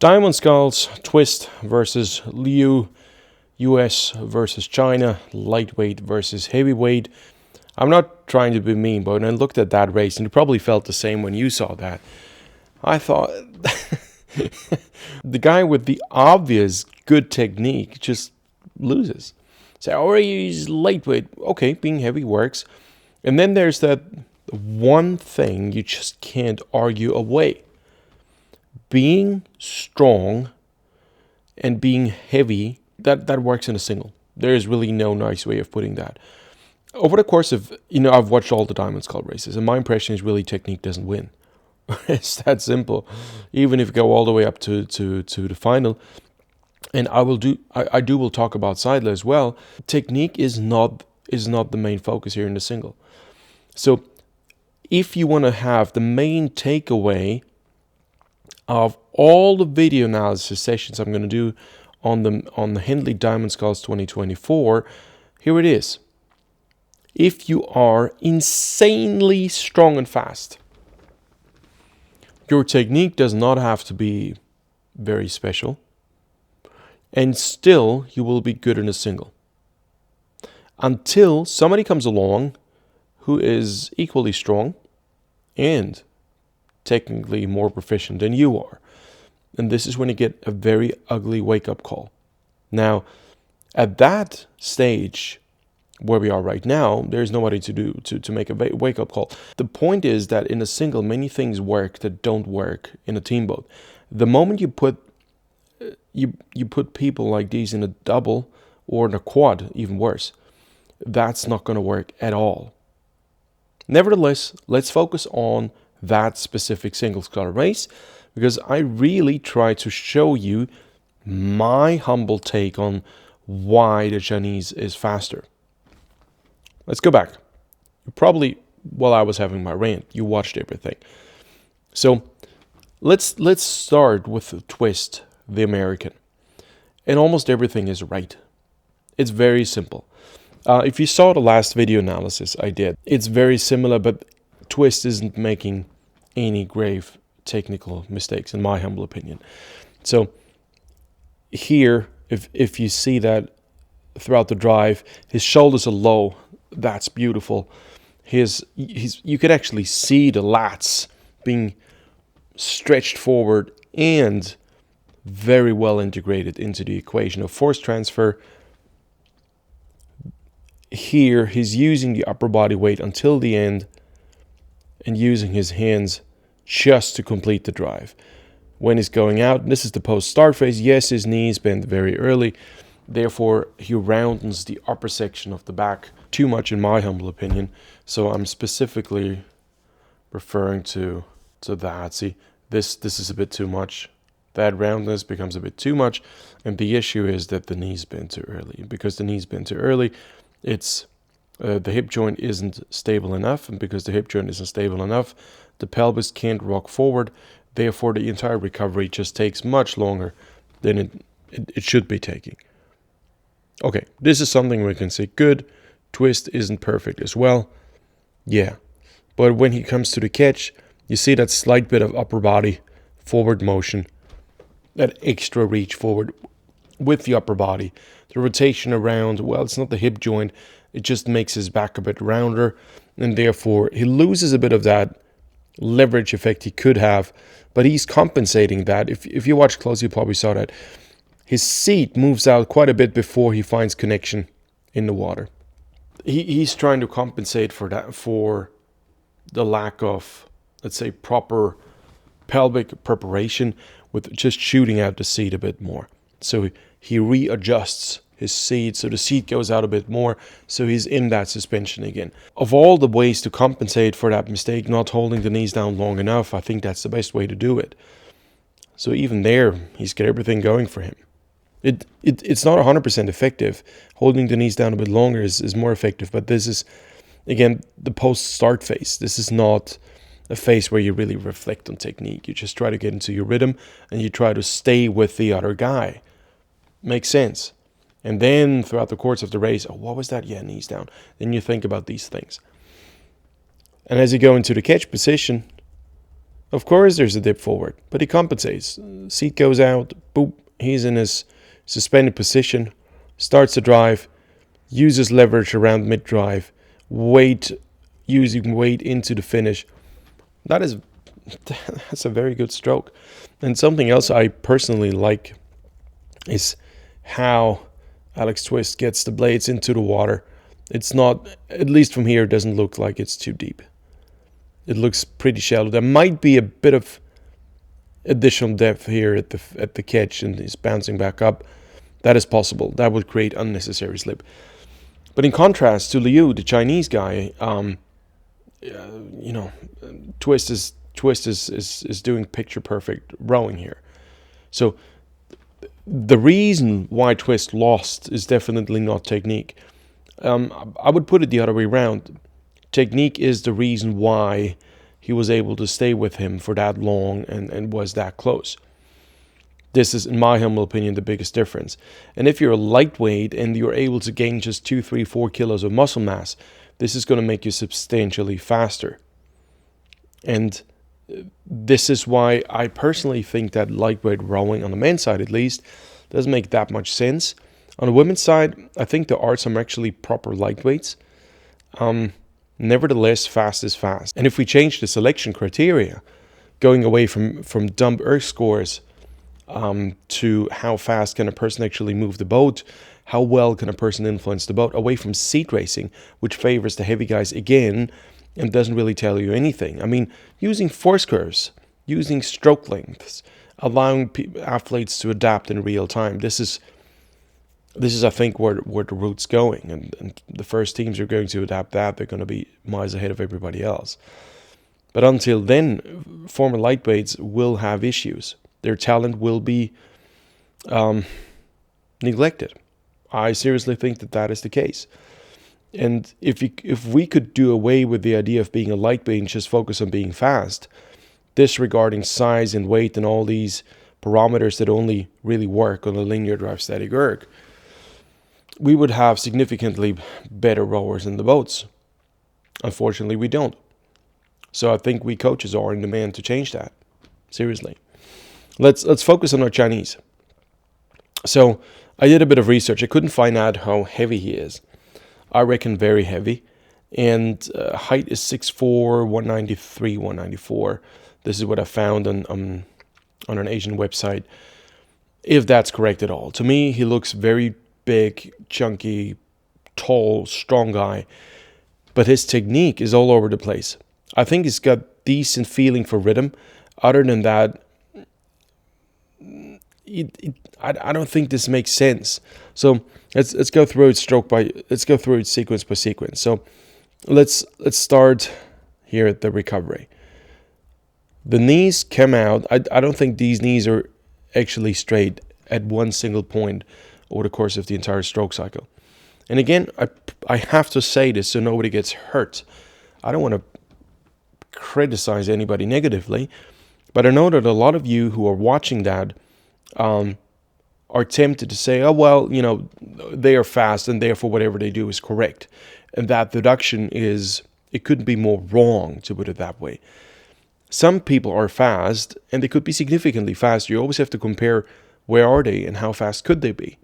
Diamond Sculls, twist versus Liu, US versus China, lightweight versus heavyweight. I'm not trying to be mean, but when I looked at that race, and you probably felt the same when you saw that, I thought the guy with the obvious good technique just loses. So, oh, he's lightweight. Okay, being heavy works. And then there's that one thing you just can't argue away. Being strong and being heavy, that works in a single. There is really no nice way of putting that. Over the course of, I've watched all the Diamond Skull races, and my impression is really technique doesn't win. It's that simple. Even if you go all the way up to the final, and I will talk about Seidler as well. Technique is not the main focus here in the single. So if you want to have the main takeaway of all the video analysis sessions I'm going to do on the Henley Diamond Sculls 2024, here it is. If you are insanely strong and fast, your technique does not have to be very special, and still you will be good in a single. Until somebody comes along who is equally strong and technically more proficient than you are. And this is when you get a very ugly wake-up call. Now, at that stage where we are right now, there's nobody to make a wake-up call. The point is that in a single, many things work that don't work in a team boat. The moment you put people like these in a double or in a quad, even worse, that's not going to work at all. Nevertheless, let's focus on that specific single sculler race, because I really try to show you my humble take on why the Chinese is faster. Let's go back. Probably while I was having my rant, you watched everything. So let's start with the twist, the American. And almost everything is right. It's very simple. If you saw the last video analysis I did, it's very similar, but twist isn't making any grave technical mistakes, in my humble opinion. So here, if you see that throughout the drive, his shoulders are low. That's beautiful. You could actually see the lats being stretched forward and very well integrated into the equation of force transfer. Here, he's using the upper body weight until the end and using his hands just to complete the drive. When he's going out, this is the post-start phase. Yes, his knees bend very early. Therefore, he roundens the upper section of the back too much, in my humble opinion. So I'm specifically referring to that. See, this is a bit too much. That roundness becomes a bit too much. And the issue is that the knees bend too early. Because the knees bend too early, it's the hip joint isn't stable enough. And because the hip joint isn't stable enough, the pelvis can't rock forward. Therefore, the entire recovery just takes much longer than it should be taking. Okay, this is something we can say, good. Twist isn't perfect as well. Yeah, but when he comes to the catch, you see that slight bit of upper body forward motion, that extra reach forward with the upper body. The rotation around, well, it's not the hip joint. It just makes his back a bit rounder, and therefore he loses a bit of that leverage effect he could have, but he's compensating that. If you watch closely, you probably saw that. His seat moves out quite a bit before he finds connection in the water. He's trying to compensate for that, for the lack of, let's say, proper pelvic preparation with just shooting out the seat a bit more. So he readjusts his seat, so the seat goes out a bit more, so he's in that suspension again. Of all the ways to compensate for that mistake, not holding the knees down long enough, I think that's the best way to do it. So even there, he's got everything going for him. It's not 100% effective. Holding the knees down a bit longer is more effective, but this is, again, the post-start phase. This is not a phase where you really reflect on technique. You just try to get into your rhythm, and you try to stay with the other guy. Makes sense. And then throughout the course of the race, oh, what was that? Yeah, knees down. Then you think about these things. And as you go into the catch position, Of course, there's a dip forward, but he compensates. Seat goes out, boop, he's in his suspended position, starts to drive, uses leverage around mid-drive, using weight into the finish. That's a very good stroke. And something else I personally like is how Alex Twist gets the blades into the water. It's not, at least from here, it doesn't look like it's too deep. It looks pretty shallow. There might be a bit of additional depth here at the catch, and he's bouncing back up. That is possible. That would create unnecessary slip. But in contrast to Liu, the Chinese guy, Twist is doing picture perfect rowing here. So the reason why Twist lost is definitely not technique. I would put it the other way around. Technique is the reason why he was able to stay with him for that long and was that close. This is, in my humble opinion, the biggest difference. And if you're a lightweight and you're able to gain just 2, 3, 4 kilos of muscle mass, this is going to make you substantially faster. And this is why I personally think that lightweight rowing, on the men's side at least, doesn't make that much sense. On the women's side, I think there are some actually proper lightweights. Nevertheless, fast is fast. And if we change the selection criteria, going away from dump earth scores to how fast can a person actually move the boat, how well can a person influence the boat, away from seat racing, which favors the heavy guys again and doesn't really tell you anything. I mean, using force curves, using stroke lengths, allowing athletes to adapt in real time. This is I think where the route's going, and the first teams are going to adapt that. They're going to be miles ahead of everybody else. But until then, former lightweights will have issues. Their talent will be neglected. I seriously think that is the case. And if we could do away with the idea of being a lightweight and just focus on being fast, disregarding size and weight and all these parameters that only really work on a linear drive static erg, we would have significantly better rowers in the boats. Unfortunately, we don't. So I think we coaches are in demand to change that. Seriously. Let's focus on our Chinese. So I did a bit of research. I couldn't find out how heavy he is. I reckon very heavy. And height is 6'4", 193, 194. This is what I found on an Asian website. If that's correct at all. To me, he looks very big, chunky, tall, strong guy. But his technique is all over the place. I think he's got decent feeling for rhythm. Other than that, I don't think this makes sense. So let's go through it let's go through it sequence by sequence. So let's start here at the recovery. The knees come out. I don't think these knees are actually straight at one single point over the course of the entire stroke cycle. And again, I have to say this so nobody gets hurt. I don't want to criticize anybody negatively, but I know that a lot of you who are watching that are tempted to say, oh, well, they are fast and therefore whatever they do is correct. And that deduction it couldn't be more wrong, to put it that way. Some people are fast and they could be significantly faster. You always have to compare where are they and how fast could they be.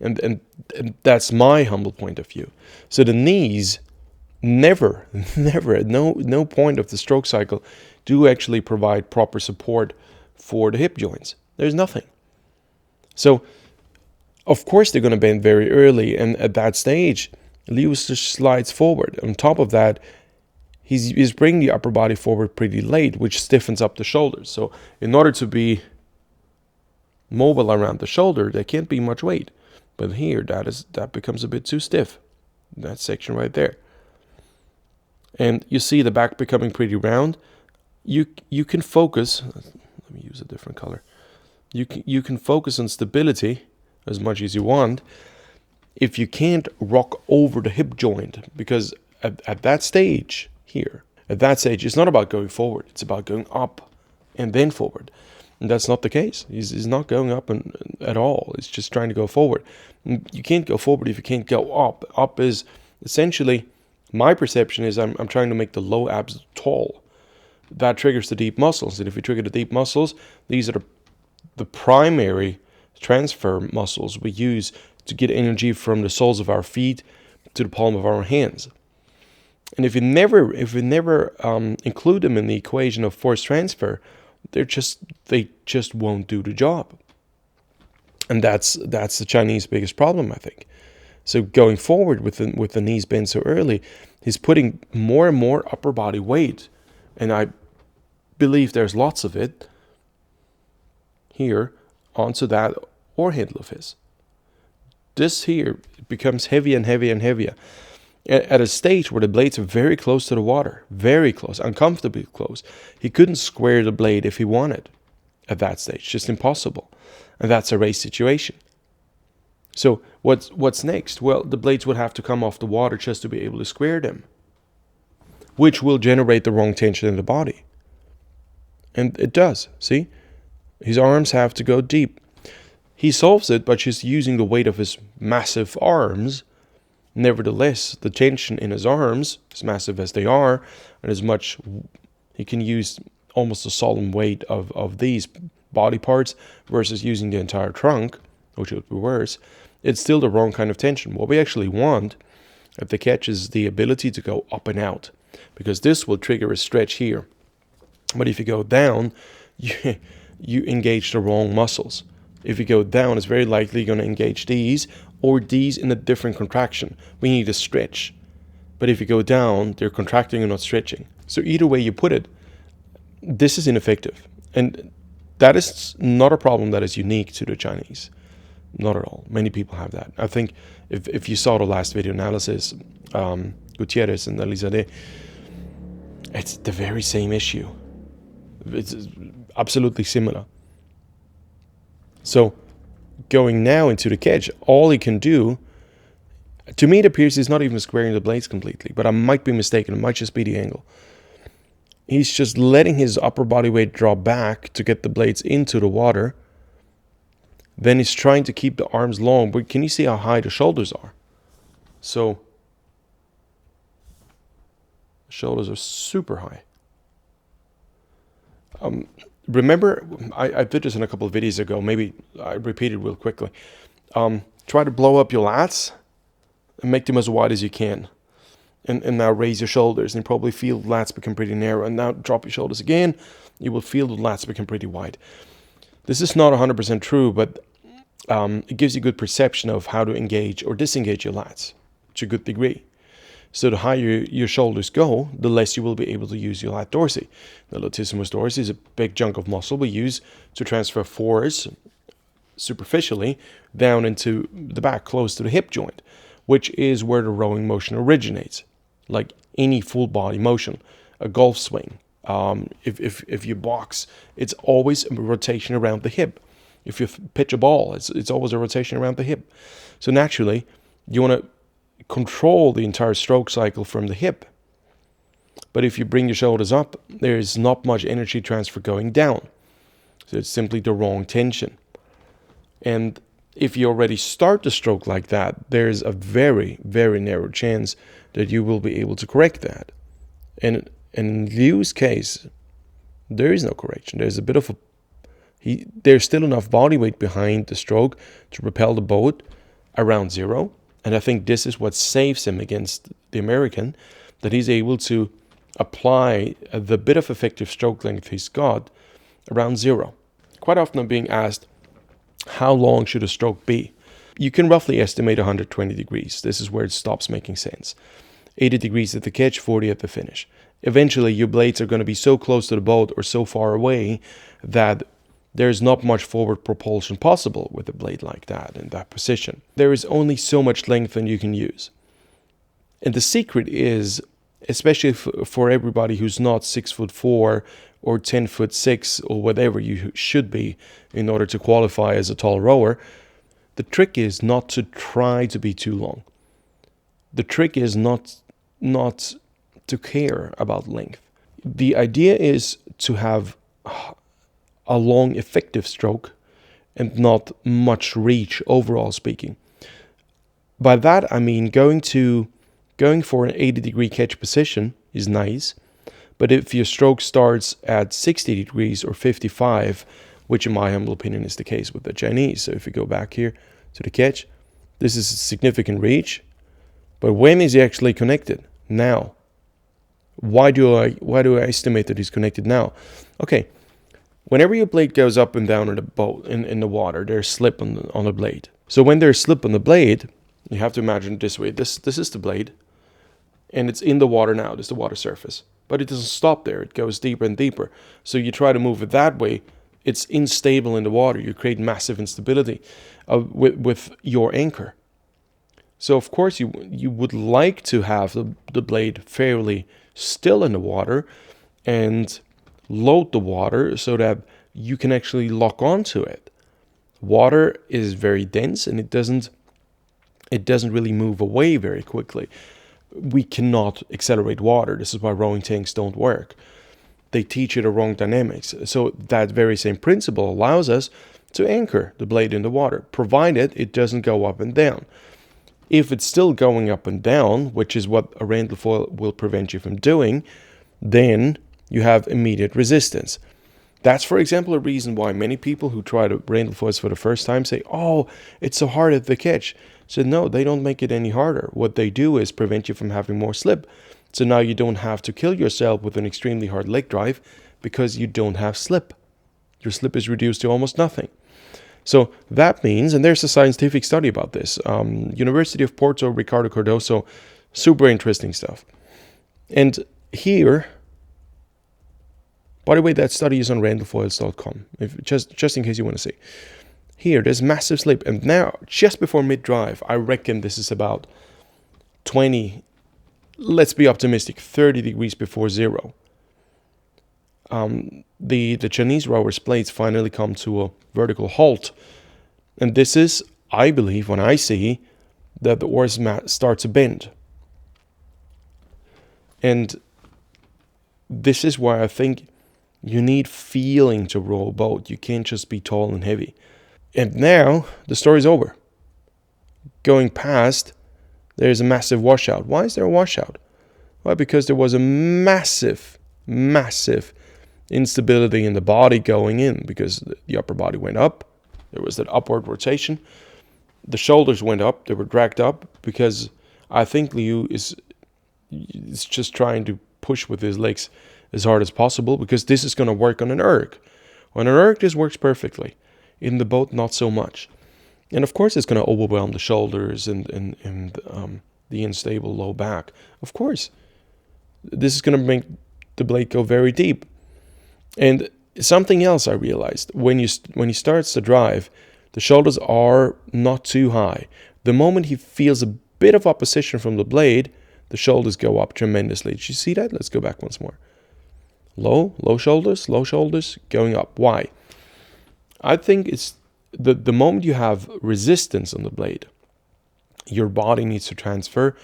And that's my humble point of view. So the knees never at no point of the stroke cycle do actually provide proper support for the hip joints. There's nothing. So, of course, they're going to bend very early, and at that stage, Lewis just slides forward. On top of that, he's bringing the upper body forward pretty late, which stiffens up the shoulders. So, in order to be mobile around the shoulder, there can't be much weight. But here, that becomes a bit too stiff. That section right there. And you see the back becoming pretty round. You can focus. Let me use a different color. You can focus on stability as much as you want if you can't rock over the hip joint, because at that stage here, it's not about going forward. It's about going up and then forward. And that's not the case. He's not going up at all. It's just trying to go forward. You can't go forward if you can't go up. Up is essentially, my perception is I'm trying to make the low abs tall. that triggers the deep muscles. And if we trigger the deep muscles, these are the primary transfer muscles we use to get energy from the soles of our feet to the palm of our hands. And if we never include them in the equation of force transfer, they just won't do the job. And that's the Chinese biggest problem, I think. So going forward with the knees bent so early, he's putting more and more upper body weight, and I believe there's lots of it here onto that oar handle of his. This here becomes heavier and heavier and heavier at a stage where the blades are very close to the water, very close, uncomfortably close. He couldn't square the blade if he wanted at that stage, just impossible. And that's a race situation. So what's next? Well, the blades would have to come off the water just to be able to square them, which will generate the wrong tension in the body. And it does, see? His arms have to go deep. He solves it by just using the weight of his massive arms. Nevertheless, the tension in his arms, as massive as they are, and as much, he can use almost a solemn weight of these body parts versus using the entire trunk, which would be worse. It's still the wrong kind of tension. What we actually want at the catch is the ability to go up and out, because this will trigger a stretch here. But if you go down, you engage the wrong muscles. If you go down, it's very likely you're going to engage these or these in a different contraction. We need a stretch. But if you go down, they're contracting and not stretching. So either way you put it, this is ineffective. And that is not a problem that is unique to the Chinese. Not at all. Many people have that. I think if you saw the last video analysis, Gutierrez and Elizade, it's the very same issue. It's absolutely similar. So going now into the catch, all he can do, to me it appears he's not even squaring the blades completely, but I might be mistaken. It might just be the angle. He's just letting his upper body weight drop back to get the blades into the water. Then he's trying to keep the arms long, but can you see how high the shoulders are? So the shoulders are super high. Remember, I did this in a couple of videos ago. Maybe I repeated real quickly. Try to blow up your lats and make them as wide as you can. And now raise your shoulders and probably feel the lats become pretty narrow. And now drop your shoulders again. You will feel the lats become pretty wide. This is not 100% true, but it gives you a good perception of how to engage or disengage your lats to a good degree. So the higher your shoulders go, the less you will be able to use your lat dorsi. The latissimus dorsi is a big chunk of muscle we use to transfer force superficially down into the back, close to the hip joint, which is where the rowing motion originates. Like any full body motion, a golf swing. If you box, it's always a rotation around the hip. If you pitch a ball, it's always a rotation around the hip. So naturally, you want to control the entire stroke cycle from the hip. But if you bring your shoulders up, there's not much energy transfer going down. So it's simply the wrong tension. And if you already start the stroke like that, there's a very, very narrow chance that you will be able to correct that. And in Liu's case, there is no correction. There's a bit of there's still enough body weight behind the stroke to propel the boat around zero. And I think this is what saves him against the American, that he's able to apply the bit of effective stroke length he's got around zero. Quite often I'm being asked, how long should a stroke be? You can roughly estimate 120 degrees. This is where it stops making sense. 80 degrees at the catch, 40 at the finish. Eventually, your blades are going to be so close to the boat or so far away that there's not much forward propulsion possible with a blade like that in that position. There is only so much length that you can use. And the secret is, especially for everybody who's not 6'4" or 10'6" or whatever you should be in order to qualify as a tall rower, the trick is not to try to be too long. The trick is not to care about length. The idea is to have a long effective stroke and not much reach overall speaking. By that I mean going for an 80 degree catch position is nice, But if your stroke starts at 60 degrees or 55, which in my humble opinion is the case with the Chinese. So if you go back here to the catch, this is a significant reach. But when is he actually connected? Now. Why do I estimate that he's connected now? Okay, whenever your blade goes up and down in the boat in the water, there's slip on the blade. So when there's slip on the blade, you have to imagine it this way. This is the blade, and it's in the water now. This is the water surface. But it doesn't stop there. It goes deeper and deeper. So you try to move it that way, it's unstable in the water. You create massive instability with your anchor. So of course you would like to have the blade fairly still in the water and load the water so that you can actually lock onto it. Water is very dense and it doesn't really move away very quickly. We cannot accelerate water. This is why rowing tanks don't work. They teach you the wrong dynamics. So that very same principle allows us to anchor the blade in the water, provided it doesn't go up and down. If it's still going up and down, which is what a randle foil will prevent you from doing, then you have immediate resistance. That's, for example, a reason why many people who try to randle foils for the first time say, oh, it's so hard at the catch. So no, they don't make it any harder. What they do is prevent you from having more slip. So now you don't have to kill yourself with an extremely hard leg drive because you don't have slip. Your slip is reduced to almost nothing. So that means, and there's a scientific study about this, University of Porto, Ricardo Cardoso, super interesting stuff. And here, by the way, that study is on randlefoils.com, just in case you want to see. Here, there's massive slip, and now, just before mid-drive, I reckon this is about 20, let's be optimistic, 30 degrees before zero. The Chinese rower's blades finally come to a vertical halt. And this is, I believe, when I see that the oars start to bend. And this is why I think you need feeling to row a boat. You can't just be tall and heavy. And now the story's over. Going past, there's a massive washout. Why is there a washout? Well, because there was a massive instability in the body going in, because the upper body went up. There was that upward rotation. The shoulders went up. They were dragged up because I think Liu is just trying to push with his legs as hard as possible, because this is going to work on an erg. On an erg, this works perfectly. In the boat, not so much. And of course, it's going to overwhelm the shoulders and the unstable low back. Of course, this is going to make the blade go very deep. And something else I realized, when he starts to drive, the shoulders are not too high. The moment he feels a bit of opposition from the blade, the shoulders go up tremendously. Did you see that? Let's go back once more. Low shoulders, going up. Why? I think it's the moment you have resistance on the blade, your body needs to transfer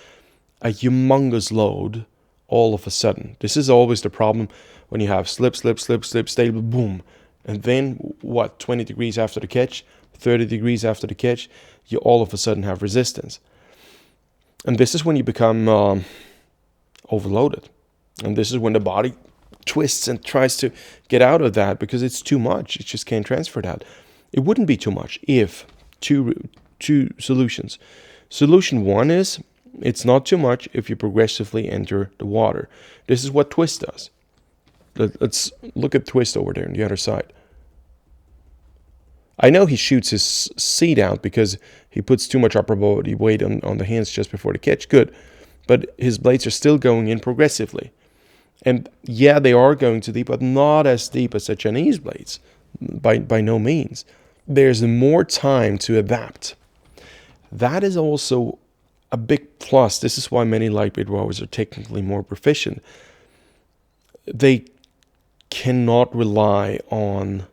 a humongous load all of a sudden. This is always the problem when you have slip, stable, boom. And then, 20 degrees after the catch, 30 degrees after the catch, you all of a sudden have resistance. And this is when you become overloaded. And this is when the body twists and tries to get out of that because it's too much. It just can't transfer that. It wouldn't be too much if two solutions. Solution one is, it's not too much if you progressively enter the water. This is what twist does. Let's look at twist over there on the other side. I know he shoots his seat out because he puts too much upper body weight on the hands just before the catch. Good. But his blades are still going in progressively. And yeah, they are going too deep, but not as deep as the Chinese blades. By no means. There's more time to adapt. That is also a big plus. This is why many lightweight rowers are technically more proficient. They cannot rely on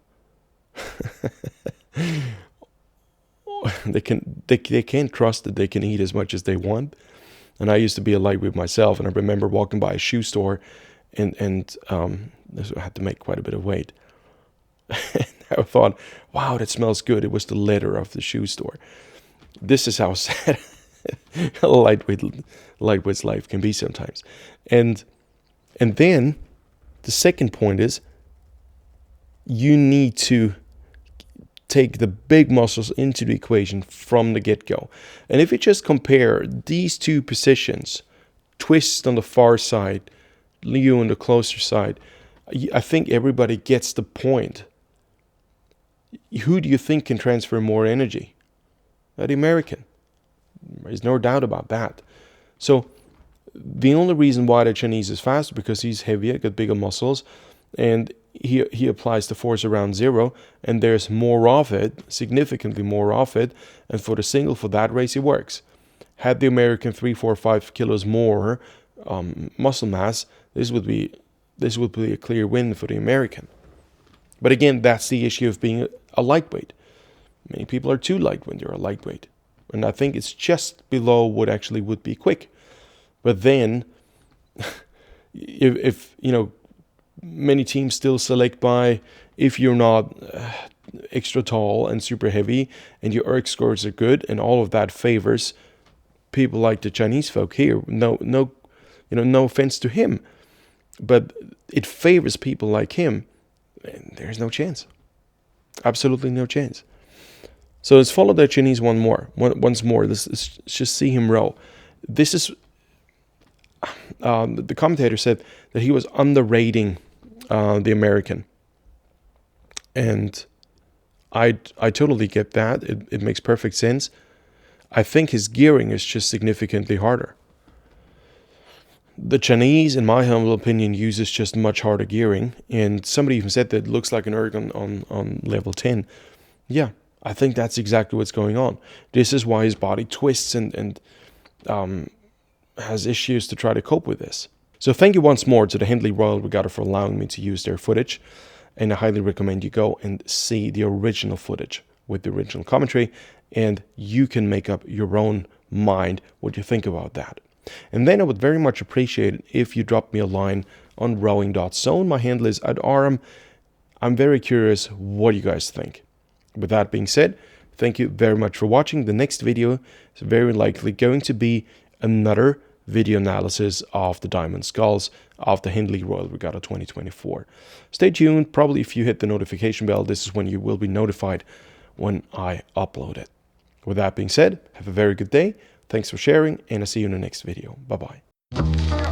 they can't trust that they can eat as much as they want. And I used to be a lightweight myself, and I remember walking by a shoe store and I had to make quite a bit of weight. I thought, wow, that smells good. It was the leather of the shoe store. This is how sad a lightweight's life can be sometimes. And then The second point is you need to take the big muscles into the equation from the get-go. And if you just compare these two positions, twist on the far side, Leo on the closer side, I think everybody gets the point. Who do you think can transfer more energy? The American. There's no doubt about that. So the only reason why the Chinese is faster because he's heavier, got bigger muscles, and he applies the force around zero, and there's more of it, significantly more of it, and for the single, for that race, it works. Had the American 3, 4, 5 kilos more muscle mass, this would be a clear win for the American. But again, that's the issue of being a lightweight. Many people are too light when they're a lightweight, and I think it's just below what actually would be quick. But then, if you know, many teams still select by if you're not extra tall and super heavy, and your ERG scores are good, and all of that favors people like the Chinese folk here. No offense to him, but it favors people like him, and there's no chance. Absolutely no chance. So let's follow the Chinese once more. Let's just see him row. This is the commentator said that he was underrating the American, and I totally get that. It makes perfect sense. I think his gearing is just significantly harder. The Chinese, in my humble opinion, uses just much harder gearing, and somebody even said that it looks like an erg on level 10. Yeah, I think that's exactly what's going on. This is why his body twists and has issues to try to cope with this. So thank you once more to the Henley Royal Regatta for allowing me to use their footage, and I highly recommend you go and see the original footage with the original commentary, and you can make up your own mind what you think about that. And then I would very much appreciate it if you drop me a line on rowing.zone. My handle is @Aram. I'm very curious what you guys think. With that being said, thank you very much for watching. The next video is very likely going to be another video analysis of the Diamond Sculls of the Henley Royal Regatta 2024. Stay tuned. Probably if you hit the notification bell, this is when you will be notified when I upload it. With that being said, have a very good day. Thanks for sharing, and I'll see you in the next video. Bye-bye.